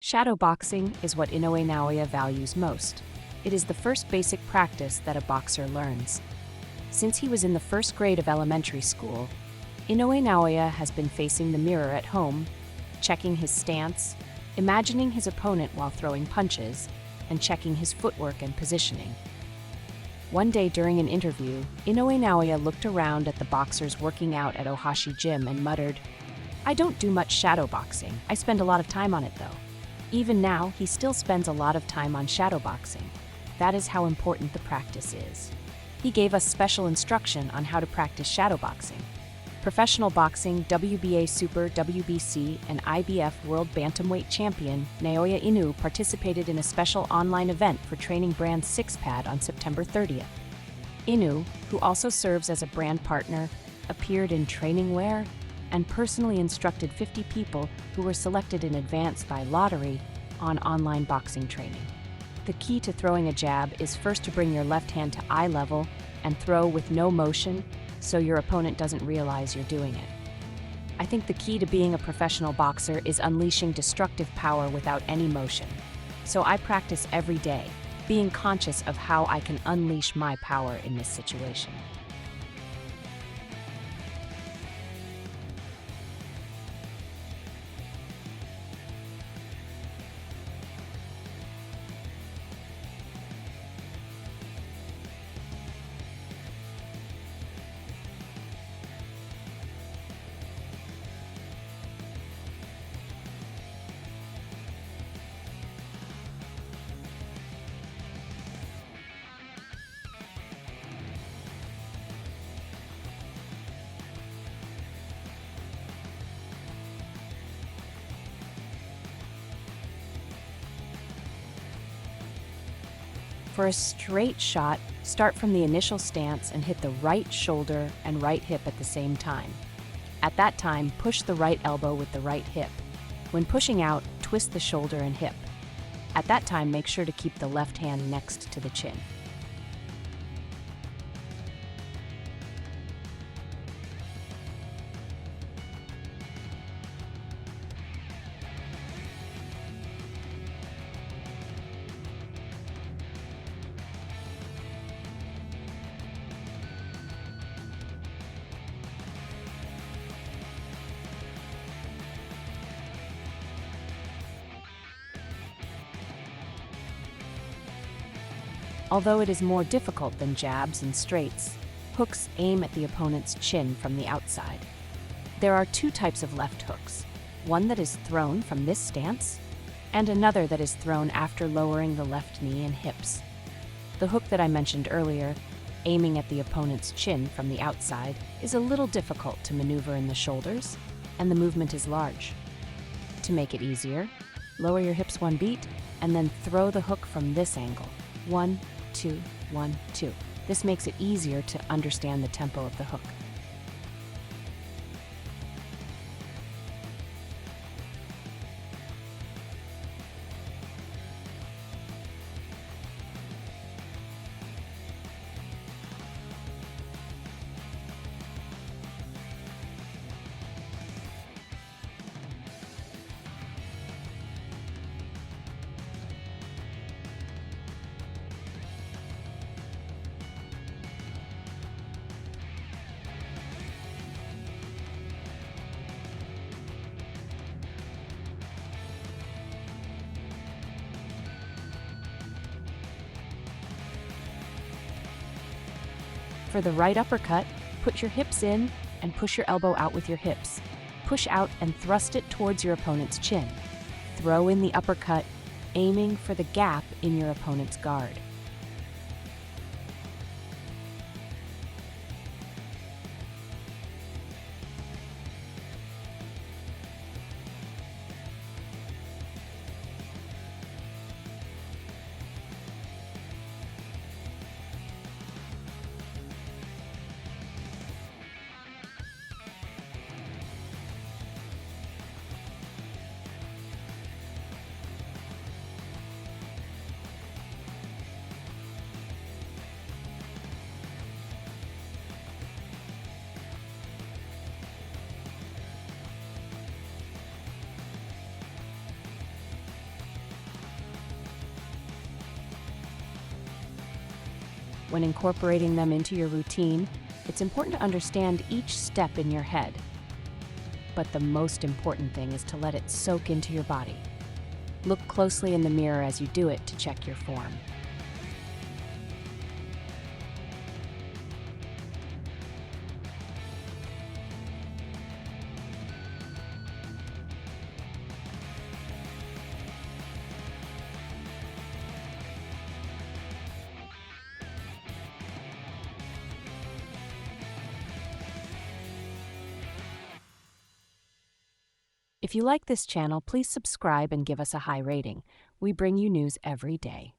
Shadowboxing is what Inoue Naoya values most. It is the first basic practice that a boxer learns. Since he was in the first grade of elementary school, Inoue Naoya has been facing the mirror at home, checking his stance, imagining his opponent while throwing punches, and checking his footwork and positioning. One day during an interview, Inoue Naoya looked around at the boxers working out at Ohashi Gym and muttered, "I don't do much shadowboxing. I spend a lot of time on it though." Even now, he still spends a lot of time on shadowboxing. That is how important the practice is. He gave us special instruction on how to practice shadowboxing. Professional boxing WBA Super, WBC, and IBF World Bantamweight Champion Naoya Inoue participated in a special online event for training brand SIXPAD on September 30th. Inoue, who also serves as a brand partner, appeared in training wear and personally instructed 50 people who were selected in advance by lottery on online boxing training. The key to throwing a jab is first to bring your left hand to eye level and throw with no motion so your opponent doesn't realize you're doing it. I think the key to being a professional boxer is unleashing destructive power without any motion. So I practice every day, being conscious of how I can unleash my power in this situation. For a straight shot, start from the initial stance and hit the right shoulder and right hip at the same time. At that time, push the right elbow with the right hip. When pushing out, twist the shoulder and hip. At that time, make sure to keep the left hand next to the chin. Although it is more difficult than jabs and straights, hooks aim at the opponent's chin from the outside. There are two types of left hooks, one that is thrown from this stance, and another that is thrown after lowering the left knee and hips. The hook that I mentioned earlier, aiming at the opponent's chin from the outside, is a little difficult to maneuver in the shoulders, and the movement is large. To make it easier, lower your hips one beat, and then throw the hook from this angle. 1, 2, 1, 2. This makes it easier to understand the tempo of the hook. For the right uppercut, put your hips in and push your elbow out with your hips. Push out and thrust it towards your opponent's chin. Throw in the uppercut, aiming for the gap in your opponent's guard. When incorporating them into your routine, it's important to understand each step in your head. But the most important thing is to let it soak into your body. Look closely in the mirror as you do it to check your form. If you like this channel, please subscribe and give us a high rating. We bring you news every day.